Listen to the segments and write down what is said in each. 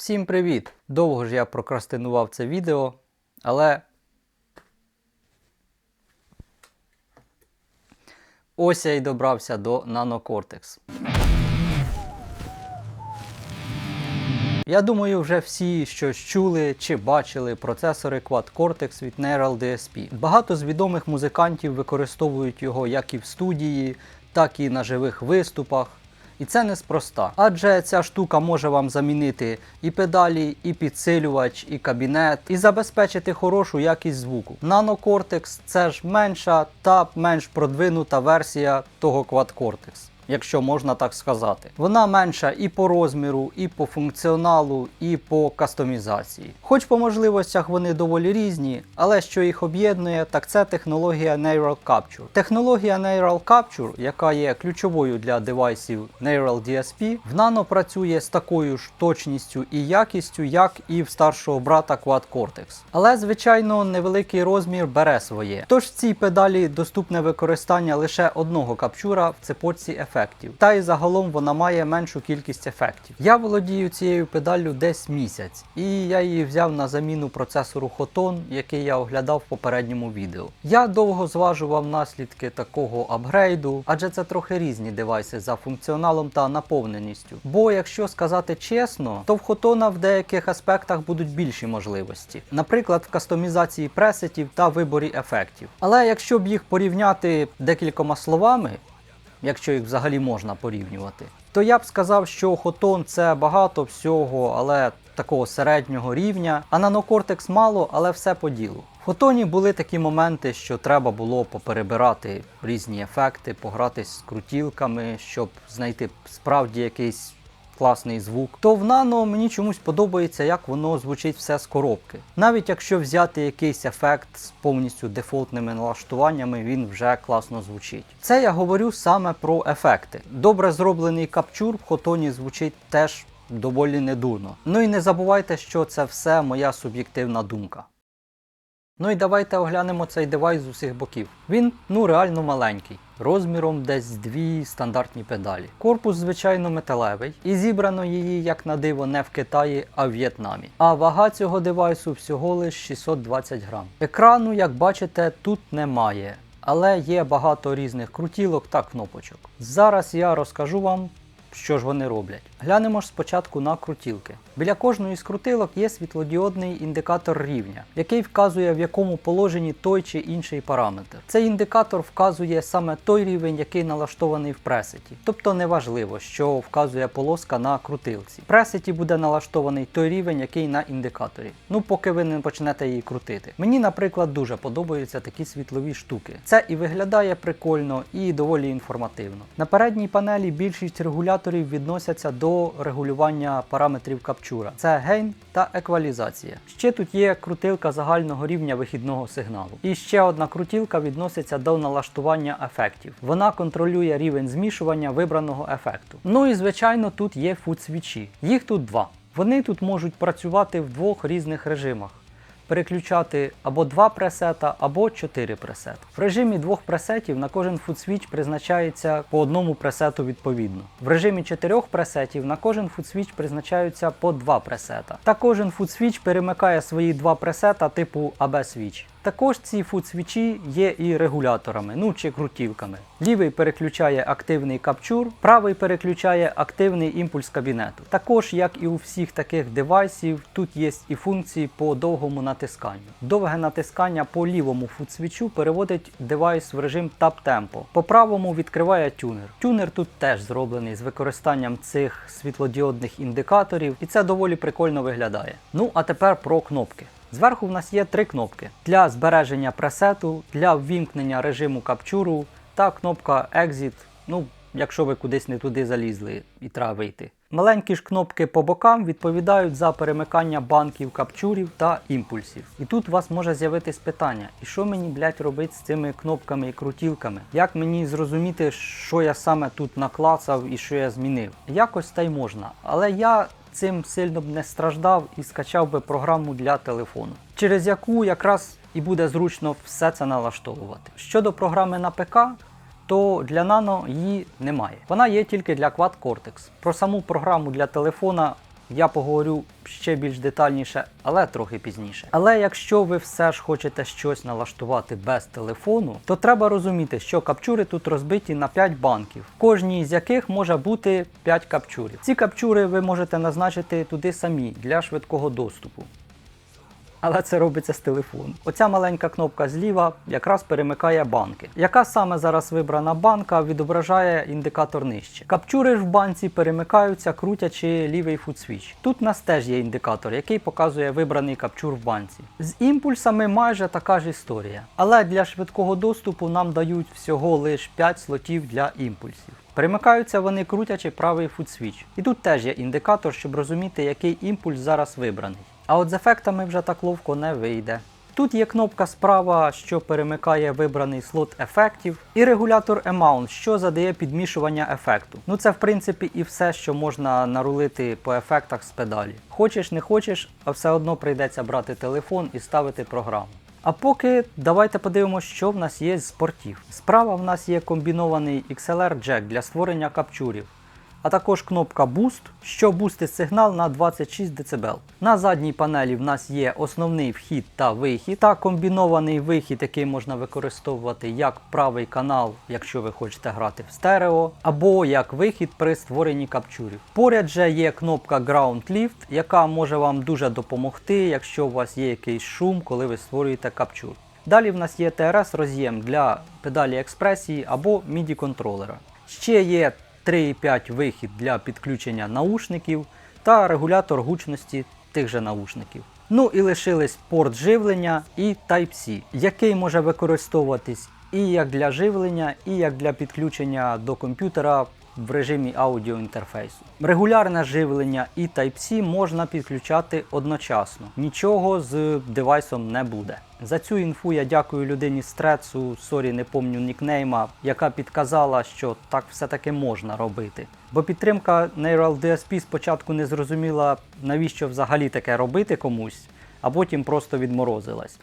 Всім привіт! Довго ж я прокрастинував це відео, але ось я й добрався до Nano Cortex. Я думаю, вже всі щось чули чи бачили процесори Quad Cortex від Neural DSP. Багато з відомих музикантів використовують його як і в студії, так і на живих виступах. І це неспроста, адже ця штука може вам замінити і педалі, і підсилювач, і кабінет, і забезпечити хорошу якість звуку. Nano Cortex – це ж менша та менш продвинута версія того Quad Cortex, якщо можна так сказати. Вона менша і по розміру, і по функціоналу, і по кастомізації. Хоч по можливостях вони доволі різні, але що їх об'єднує, так це технологія Neural Capture. Технологія Neural Capture, яка є ключовою для девайсів Neural DSP, в Nano працює з такою ж точністю і якістю, як і в старшого брата Quad Cortex. Але, звичайно, невеликий розмір бере своє. Тож в цій педалі доступне використання лише одного капчура в цепочці ефектів. Та й загалом вона має меншу кількість ефектів. Я володію цією педаллю десь місяць, і я її взяв на заміну процесору Photon, який я оглядав в попередньому відео. Я довго зважував наслідки такого апгрейду, адже це трохи різні девайси за функціоналом та наповненістю. Бо, якщо сказати чесно, то в Photon в деяких аспектах будуть більші можливості. Наприклад, в кастомізації пресетів та виборі ефектів. Але якщо б їх порівняти декількома словами, якщо їх взагалі можна порівнювати, то я б сказав, що Photon – це багато всього, але такого середнього рівня, а Nano Cortex мало, але все по ділу. В Photon були такі моменти, що треба було поперебирати різні ефекти, погратись з крутілками, щоб знайти справді якийсь класний звук, то в Nano мені чомусь подобається, як воно звучить все з коробки. Навіть якщо взяти якийсь ефект з повністю дефолтними налаштуваннями, він вже класно звучить. Це я говорю саме про ефекти. Добре зроблений капчур в Photon звучить теж доволі недурно. Ну і не забувайте, що це все моя суб'єктивна думка. Ну і давайте оглянемо цей девайс з усіх боків. Він, реально маленький. Розміром десь дві стандартні педалі. Корпус, звичайно, металевий. І зібрано її, як на диво, не в Китаї, а в В'єтнамі. А вага цього девайсу всього лиш 620 грам. Екрану, як бачите, тут немає. Але є багато різних крутілок та кнопочок. Зараз я розкажу вам, що ж вони роблять. Глянемо ж спочатку на крутілки. Біля кожної з крутилок є світлодіодний індикатор рівня, який вказує, в якому положенні той чи інший параметр. Цей індикатор вказує саме той рівень, який налаштований в пресеті. Тобто неважливо, що вказує полоска на крутилці. В пресеті буде налаштований той рівень, який на індикаторі. Поки ви не почнете її крутити. Мені, наприклад, дуже подобаються такі світлові штуки. Це і виглядає прикольно, і доволі інформативно. На передній панелі більшість регуляторів відносяться до регулювання параметрів капчура. Це гейн та еквалізація. Ще тут є крутилка загального рівня вихідного сигналу. І ще одна крутилка відноситься до налаштування ефектів. Вона контролює рівень змішування вибраного ефекту. І звичайно тут є фут-свічі. Їх тут два. Вони тут можуть працювати в двох різних режимах. Переключати або 2 пресета, або 4 пресети. В режимі 2 пресетів на кожен футсвіч призначається по одному пресету відповідно. В режимі 4 пресетів на кожен футсвіч призначаються по 2 пресета. Та кожен футсвіч перемикає свої 2 пресета типу AB-свіч. Також ці фут-свічі є і регуляторами, чи крутівками. Лівий переключає активний капчур, правий переключає активний імпульс кабінету. Також, як і у всіх таких девайсів, тут є і функції по довгому натисканню. Довге натискання по лівому фут-свічу переводить девайс в режим тап-темпо. По правому відкриває тюнер. Тюнер тут теж зроблений з використанням цих світлодіодних індикаторів, і це доволі прикольно виглядає. А тепер про кнопки. Зверху в нас є 3 кнопки для збереження пресету, для ввімкнення режиму капчуру та кнопка Exit, якщо ви кудись не туди залізли і треба вийти. Маленькі ж кнопки по бокам відповідають за перемикання банків капчурів та імпульсів. І тут у вас може з'явитись питання, і що мені, робити з цими кнопками і крутілками? Як мені зрозуміти, що я саме тут наклацав і що я змінив? Якось та й можна, але я цим сильно б не страждав і скачав би програму для телефону, через яку якраз і буде зручно все це налаштовувати. Щодо програми на ПК, то для Nano її немає. Вона є тільки для Quad Cortex. Про саму програму для телефона я поговорю ще більш детальніше, але трохи пізніше. Але якщо ви все ж хочете щось налаштувати без телефону, то треба розуміти, що капчури тут розбиті на 5 банків, в кожній з яких може бути 5 капчурів. Ці капчури ви можете назначити туди самі для швидкого доступу. Але це робиться з телефону. Оця маленька кнопка зліва якраз перемикає банки. Яка саме зараз вибрана банка, відображає індикатор нижче. Капчури ж в банці перемикаються, крутячи лівий футсвіч. Тут у нас теж є індикатор, який показує вибраний капчур в банці. З імпульсами майже така ж історія. Але для швидкого доступу нам дають всього лише 5 слотів для імпульсів. Перемикаються вони, крутячи правий футсвіч. І тут теж є індикатор, щоб розуміти, який імпульс зараз вибраний. А от з ефектами вже так ловко не вийде. Тут є кнопка справа, що перемикає вибраний слот ефектів, і регулятор Amount, що задає підмішування ефекту. Ну це в принципі і все, що можна нарулити по ефектах з педалі. Хочеш не хочеш, а все одно прийдеться брати телефон і ставити програму. А поки давайте подивимося, що в нас є з портів. Справа в нас є комбінований XLR джек для створення капчурів, а також кнопка Boost, що бустить сигнал на 26 дБ. На задній панелі в нас є основний вхід та вихід, та комбінований вихід, який можна використовувати як правий канал, якщо ви хочете грати в стерео, або як вихід при створенні капчурів. Поряд же є кнопка Ground Lift, яка може вам дуже допомогти, якщо у вас є якийсь шум, коли ви створюєте капчур. Далі в нас є TRS-роз'єм для педалі експресії або MIDI контролера. Ще є 3,5 вихід для підключення наушників та регулятор гучності тих же наушників. Ну і лишились порт живлення і Type-C, який може використовуватись і як для живлення, і як для підключення до комп'ютера в режимі аудіоінтерфейсу. Регулярне живлення і Type-C можна підключати одночасно. Нічого з девайсом не буде. За цю інфу я дякую людині з Трецу, сорі, не помню нікнейма, яка підказала, що так все-таки можна робити. Бо підтримка Neural DSP спочатку не зрозуміла, навіщо взагалі таке робити комусь, а потім просто відморозилась.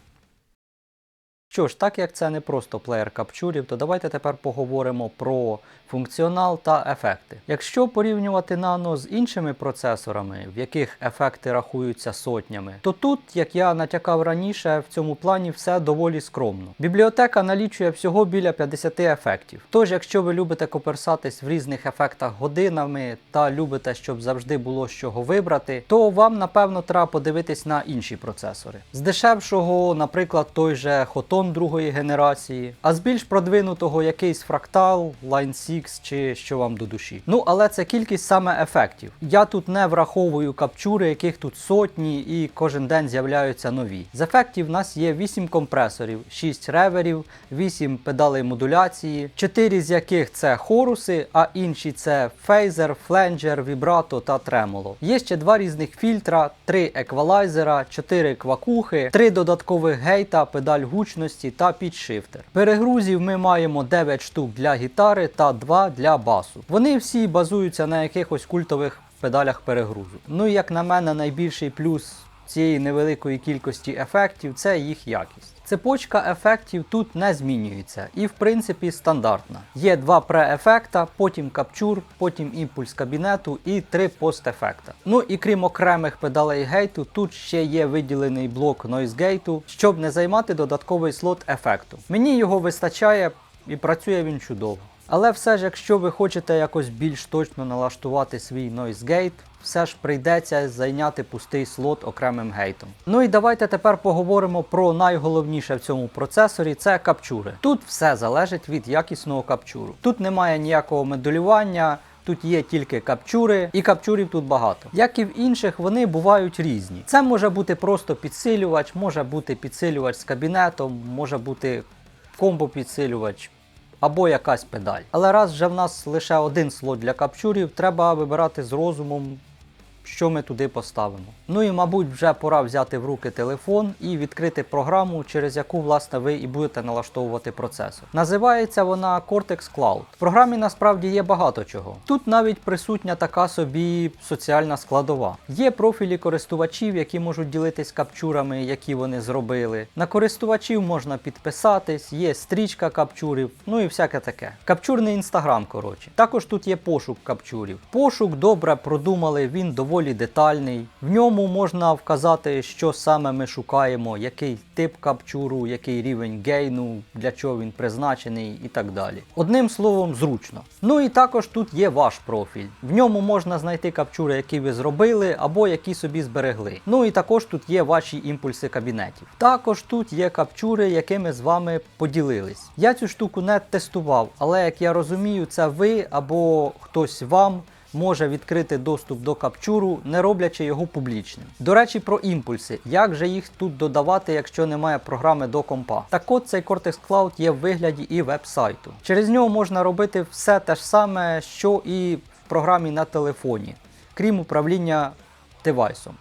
Що ж, так як це не просто плеєр капчурів, то давайте тепер поговоримо про функціонал та ефекти. Якщо порівнювати Nano з іншими процесорами, в яких ефекти рахуються сотнями, то тут, як я натякав раніше, в цьому плані все доволі скромно. Бібліотека налічує всього біля 50 ефектів. Тож, якщо ви любите коперсатись в різних ефектах годинами та любите, щоб завжди було з чого вибрати, то вам, напевно, треба подивитись на інші процесори. З дешевшого, наприклад, той же Photon другої генерації, а з більш продвинутого якийсь Fractal, Line 6 чи що вам до душі. Ну, але це кількість саме ефектів. Я тут не враховую капчури, яких тут сотні і кожен день з'являються нові. З ефектів в нас є 8 компресорів, 6 реверів, 8 педалей модуляції, 4 з яких це хоруси, а інші це фейзер, фленджер, вібрато та тремоло. Є ще 2 різних фільтра, 3 еквалайзера, 4 квакухи, 3 додаткових гейта, педаль гучності та підшифтер. Перегрузів ми маємо 9 штук для гітари та 2 для басу. Вони всі базуються на якихось культових педалях перегрузу. Ну і як на мене, найбільший плюс цієї невеликої кількості ефектів – це їх якість. Цепочка ефектів тут не змінюється і в принципі стандартна. Є 2 пре-ефекта, потім капчур, потім імпульс кабінету і 3 пост-ефекта. Ну і крім окремих педалей гейту, тут ще є виділений блок Noise Gate, щоб не займати додатковий слот ефекту. Мені його вистачає і працює він чудово. Але все ж, якщо ви хочете якось більш точно налаштувати свій Noise Gate, все ж прийдеться зайняти пустий слот окремим гейтом. Ну і давайте тепер поговоримо про найголовніше в цьому процесорі – це капчури. Тут все залежить від якісного капчуру. Тут немає ніякого модулювання, тут є тільки капчури, і капчурів тут багато. Як і в інших, вони бувають різні. Це може бути просто підсилювач, може бути підсилювач з кабінетом, може бути комбо-підсилювач, або якась педаль. Але раз вже в нас лише один слот для капчурів, треба вибирати з розумом, що ми туди поставимо. Ну і, мабуть, вже пора взяти в руки телефон і відкрити програму, через яку, власне, ви і будете налаштовувати процесор. Називається вона Cortex Cloud. В програмі насправді є багато чого. Тут навіть присутня така собі соціальна складова. Є профілі користувачів, які можуть ділитись капчурами, які вони зробили. На користувачів можна підписатись, є стрічка капчурів, ну і всяке таке. Капчурний інстаграм, коротше. Також тут є пошук капчурів. Пошук добре продумали, він доволі доволі детальний. В ньому можна вказати, що саме ми шукаємо, який тип капчуру, який рівень гейну, для чого він призначений і так далі. Одним словом, зручно. Ну і також тут є ваш профіль. В ньому можна знайти капчури, які ви зробили або які собі зберегли. Ну і також тут є ваші імпульси кабінетів. Також тут є капчури, якими з вами поділились. Я цю штуку не тестував, але як я розумію, це ви або хтось вам може відкрити доступ до капчуру, не роблячи його публічним. До речі, про імпульси. Як же їх тут додавати, якщо немає програми до компа? Так от, цей Cortex Cloud є в вигляді і веб-сайту. Через нього можна робити все те ж саме, що і в програмі на телефоні, крім управління девайсом.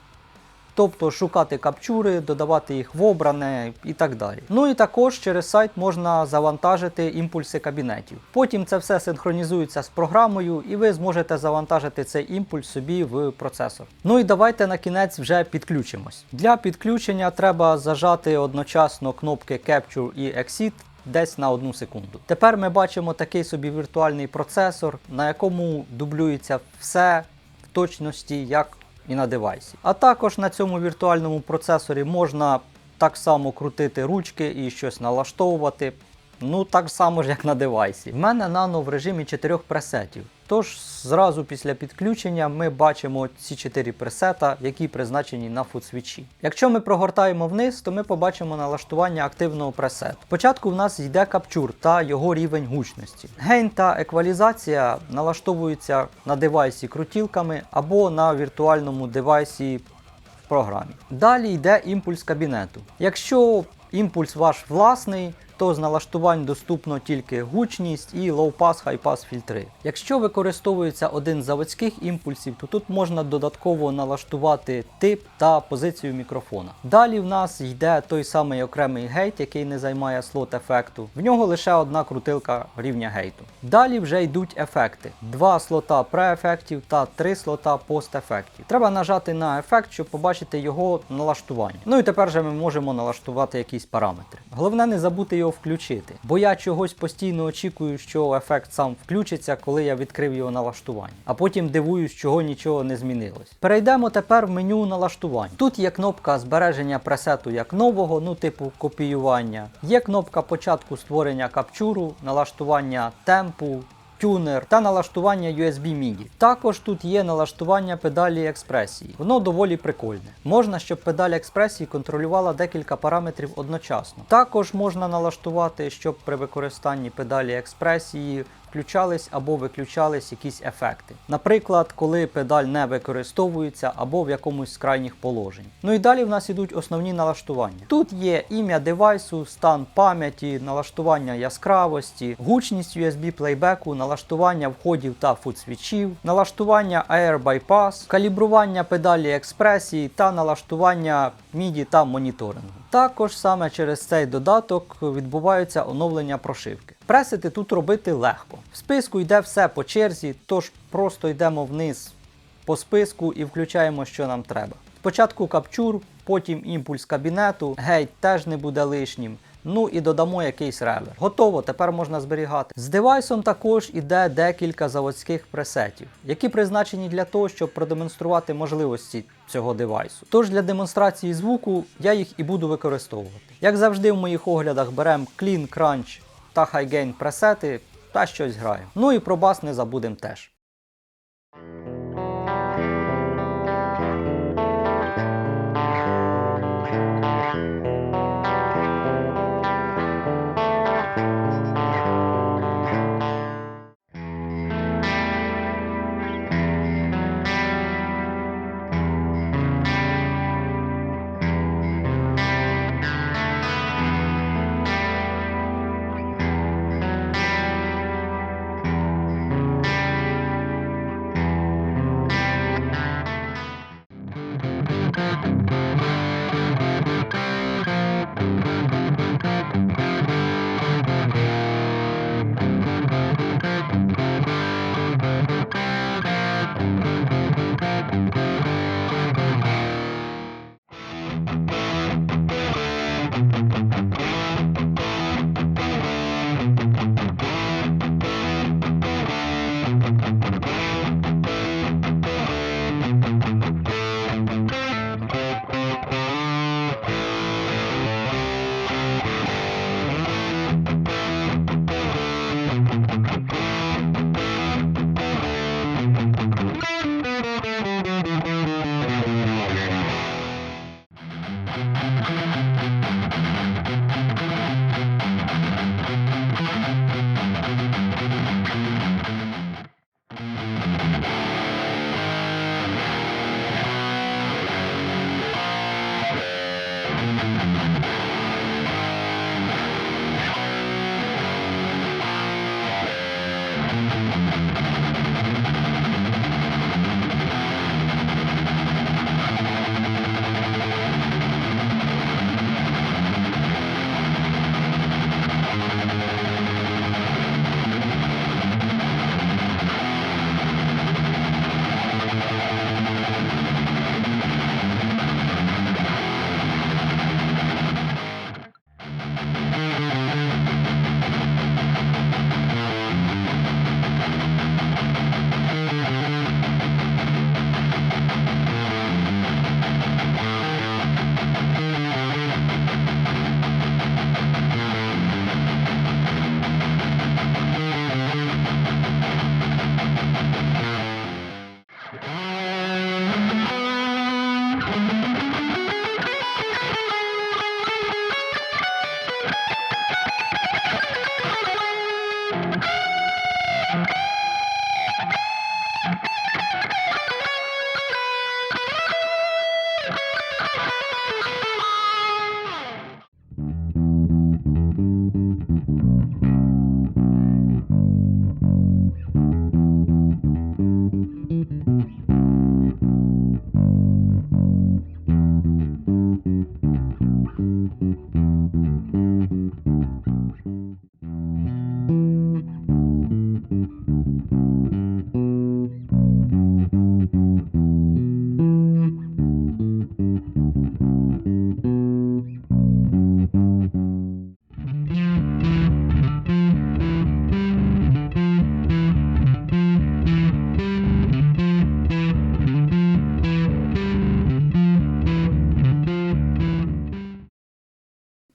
Тобто шукати капчури, додавати їх в обране і так далі. Ну і також через сайт можна завантажити імпульси кабінетів. Потім це все синхронізується з програмою і ви зможете завантажити цей імпульс собі в процесор. Ну і давайте на кінець вже підключимось. Для підключення треба зажати одночасно кнопки Capture і Exit десь на 1 секунду. Тепер ми бачимо такий собі віртуальний процесор, на якому дублюється все в точності, як і на девайсі. А також на цьому віртуальному процесорі можна так само крутити ручки і щось налаштовувати. Ну так само ж, як на девайсі. В мене Nano в режимі 4 пресетів. Тож зразу після підключення ми бачимо ці 4 пресета, які призначені на футсвічі. Якщо ми прогортаємо вниз, то ми побачимо налаштування активного пресету. Спочатку в нас йде капчур та його рівень гучності. Гейн та еквалізація налаштовуються на девайсі крутілками або на віртуальному девайсі в програмі. Далі йде імпульс кабінету. Якщо імпульс ваш власний, то з налаштувань доступно тільки гучність і low-pass, high-pass фільтри. Якщо використовується один з заводських імпульсів, то тут можна додатково налаштувати тип та позицію мікрофона. Далі в нас йде той самий окремий гейт, який не займає слот ефекту. В нього лише одна крутилка рівня гейту. Далі вже йдуть ефекти. 2 слота преефектів та 3 слота постефектів. Треба нажати на ефект, щоб побачити його налаштування. Ну і тепер же ми можемо налаштувати якісь параметри. Головне не забути його включити, бо я чогось постійно очікую, що ефект сам включиться, коли я відкрив його налаштування. А потім дивуюсь, чого нічого не змінилось. Перейдемо тепер в меню налаштувань. Тут є кнопка збереження пресету як нового, ну типу копіювання. Є кнопка початку створення капчуру, налаштування темпу, тюнер та налаштування USB MIDI. Також тут є налаштування педалі експресії. Воно доволі прикольне. Можна, щоб педаль експресії контролювала декілька параметрів одночасно. Також можна налаштувати, щоб при використанні педалі експресії включались або виключались якісь ефекти. Наприклад, коли педаль не використовується або в якомусь з крайніх положень. Ну і далі в нас ідуть основні налаштування. Тут є ім'я девайсу, стан пам'яті, налаштування яскравості, гучність USB плейбеку, налаштування входів та футсвічів, налаштування Air Bypass, калібрування педалі експресії та налаштування MIDI та моніторингу. Також саме через цей додаток відбуваються оновлення прошивки. Пресети тут робити легко. В списку йде все по черзі, тож просто йдемо вниз по списку і включаємо, що нам треба. Спочатку капчур, потім імпульс кабінету, гейт теж не буде лишнім. Ну і додамо якийсь ревер. Готово, тепер можна зберігати. З девайсом також іде декілька заводських пресетів, які призначені для того, щоб продемонструвати можливості цього девайсу. Тож для демонстрації звуку я їх і буду використовувати. Як завжди в моїх оглядах беремо Clean, Crunch та High Gain пресети та щось граємо. Ну і про бас не забудемо теж.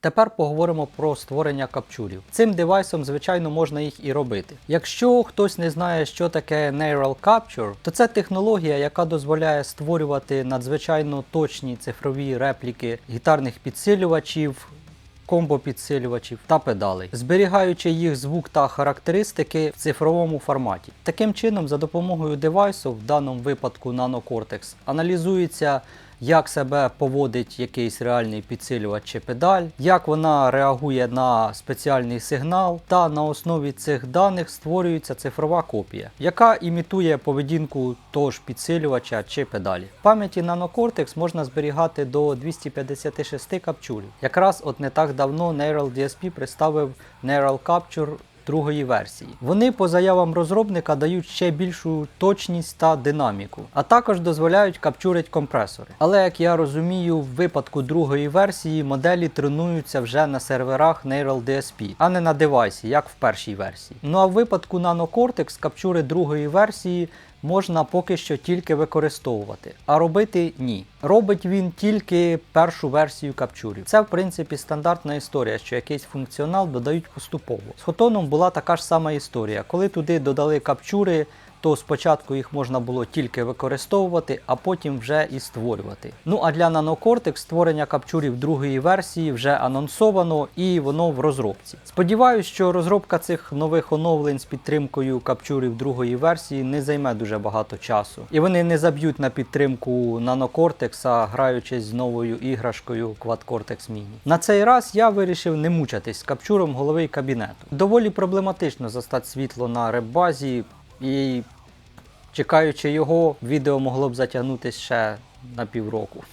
Тепер поговоримо про створення капчурів. Цим девайсом, звичайно, можна їх і робити. Якщо хтось не знає, що таке Neural Capture, то це технологія, яка дозволяє створювати надзвичайно точні цифрові репліки гітарних підсилювачів, комбо-підсилювачів та педалей, зберігаючи їх звук та характеристики в цифровому форматі. Таким чином, за допомогою девайсу, в даному випадку Nano Cortex, аналізується, як себе поводить якийсь реальний підсилювач чи педаль, як вона реагує на спеціальний сигнал, та на основі цих даних створюється цифрова копія, яка імітує поведінку того ж підсилювача чи педалі. В пам'яті Nano Cortex можна зберігати до 256 капчурів. Якраз от не так давно Neural DSP представив Neural Capture другої версії. Вони, по заявам розробника, дають ще більшу точність та динаміку, а також дозволяють капчурити компресори. Але, як я розумію, в випадку другої версії моделі тренуються вже на серверах Neural DSP, а не на девайсі, як в першій версії. Ну а в випадку Nano Cortex капчури другої версії можна поки що тільки використовувати, а робити ні. Робить він тільки першу версію капчурів. Це в принципі стандартна історія, що якийсь функціонал додають поступово. З Photon була така ж сама історія. Коли туди додали капчури, то спочатку їх можна було тільки використовувати, а потім вже і створювати. Ну а для Nano Cortex створення капчурів другої версії вже анонсовано і воно в розробці. Сподіваюсь, що розробка цих нових оновлень з підтримкою капчурів другої версії не займе дуже багато часу. І вони не заб'ють на підтримку Nano Cortex, граючись з новою іграшкою Quad Cortex Mini. На цей раз я вирішив не мучатись з капчуром голови кабінету. Доволі проблематично застати світло на реп-базі, і чекаючи його, відео могло б затягнутися ще на півроку.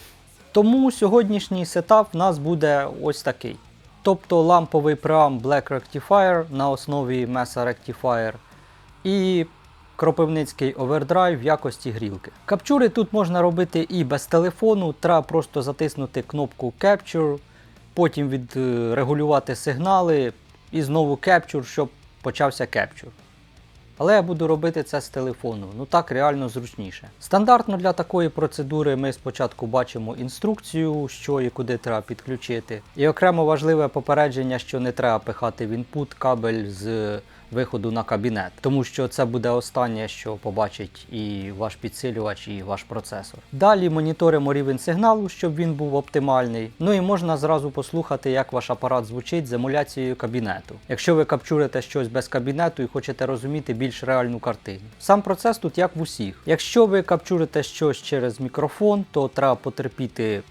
Тому сьогоднішній сетап в нас буде ось такий. Тобто ламповий преамп Black Rectifier на основі Mesa Rectifier і кропивницький овердрайв в якості грілки. Капчури тут можна робити і без телефону, треба просто затиснути кнопку Capture, потім відрегулювати сигнали і знову Capture, щоб почався Capture. Але я буду робити це з телефону, ну так реально зручніше. Стандартно для такої процедури ми спочатку бачимо інструкцію, що і куди треба підключити. І окремо важливе попередження, що не треба пихати в інпут кабель з виходу на кабінет, тому що це буде останнє, що побачить і ваш підсилювач, і ваш процесор. Далі моніторимо рівень сигналу, щоб він був оптимальний. Ну і можна зразу послухати, як ваш апарат звучить з емуляцією кабінету, якщо ви капчурите щось без кабінету і хочете розуміти більш реальну картину. Сам процес тут як в усіх. Якщо ви капчурите щось через мікрофон, то треба потерпіти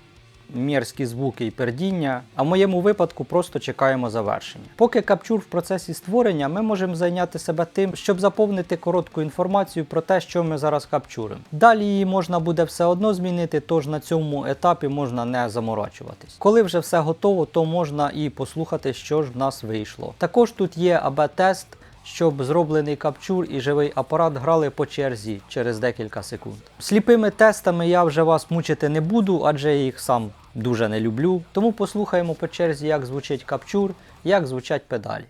мерзкі звуки і пердіння, а в моєму випадку просто чекаємо завершення. Поки капчур в процесі створення, ми можемо зайняти себе тим, щоб заповнити коротку інформацію про те, що ми зараз капчуримо. Далі її можна буде все одно змінити, тож на цьому етапі можна не заморачуватись. Коли вже все готово, то можна і послухати, що ж в нас вийшло. Також тут є АБ-тест, щоб зроблений капчур і живий апарат грали по черзі через декілька секунд. Сліпими тестами я вже вас мучити не буду, адже я їх сам дуже не люблю. Тому послухаємо по черзі, як звучить капчур, як звучать педалі.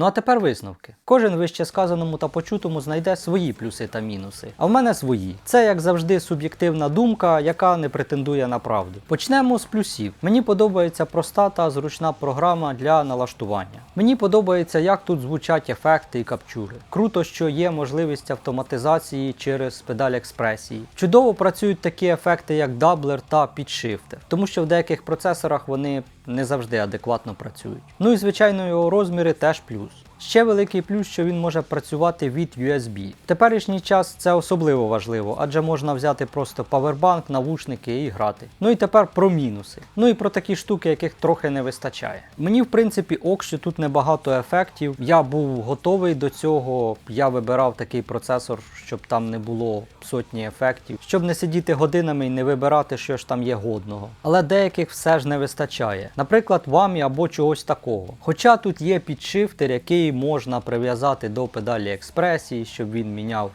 Ну а тепер висновки. Кожен вище сказаному та почутому знайде свої плюси та мінуси. А в мене свої. Це, як завжди, суб'єктивна думка, яка не претендує на правду. Почнемо з плюсів. Мені подобається проста та зручна програма для налаштування. Мені подобається, як тут звучать ефекти і капчури. Круто, що є можливість автоматизації через педаль експресії. Чудово працюють такі ефекти, як даблер та підшифтер, тому що в деяких процесорах вони не завжди адекватно працюють. Ну і звичайно його розміри теж плюс. Ще великий плюс, що він може працювати від USB. В теперішній час це особливо важливо, адже можна взяти просто павербанк, навушники і грати. Ну і тепер про мінуси. Ну і про такі штуки, яких трохи не вистачає. Мені в принципі ок, що тут небагато ефектів. Я був готовий до цього, я вибирав такий процесор, щоб там не було сотні ефектів, щоб не сидіти годинами і не вибирати, що ж там є годного. Але деяких все ж не вистачає. Наприклад, вамі або чогось такого. Хоча тут є підшифтер, який можна прив'язати до педалі експресії, щоб він міняв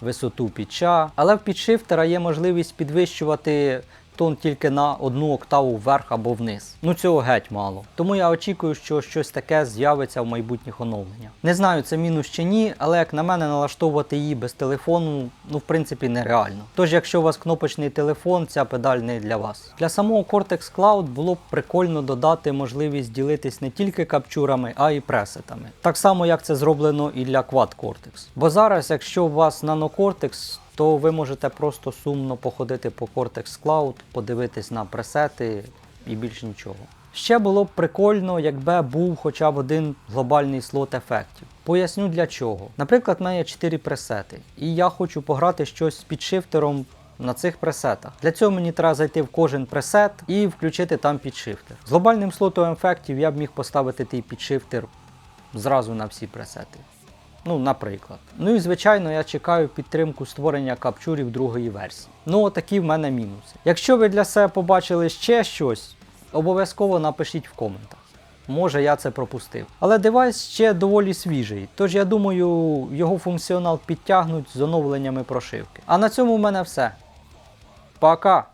висоту пітча. Але в підшифтера є можливість підвищувати тон тільки на одну октаву вверх або вниз. Ну цього геть мало. Тому я очікую, що щось таке з'явиться в майбутніх оновленнях. Не знаю, це мінус чи ні, але як на мене налаштовувати її без телефону, ну в принципі нереально. Тож якщо у вас кнопочний телефон, ця педаль не для вас. Для самого Cortex Cloud було б прикольно додати можливість ділитись не тільки капчурами, а й пресетами. Так само як це зроблено і для Quad Cortex. Бо зараз, якщо у вас Nano Cortex, то ви можете просто сумно походити по Cortex Cloud, подивитись на пресети і більш нічого. Ще було б прикольно, якби був хоча б один глобальний слот ефектів. Поясню для чого. Наприклад, в мене є 4 пресети, і я хочу пограти щось з підшифтером на цих пресетах. Для цього мені треба зайти в кожен пресет і включити там підшифтер. З глобальним слотом ефектів я б міг поставити той підшифтер зразу на всі пресети. Ну, наприклад. Ну і звичайно, я чекаю підтримку створення капчурів другої версії. Ну, отакі в мене мінуси. Якщо ви для себе побачили ще щось, обов'язково напишіть в коментах. Може я це пропустив. Але девайс ще доволі свіжий, тож я думаю, його функціонал підтягнуть з оновленнями прошивки. А на цьому в мене все. Пока!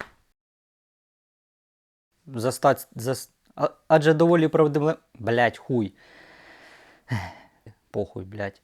Адже доволі правдиве... Блять, хуй. Похуй, блять.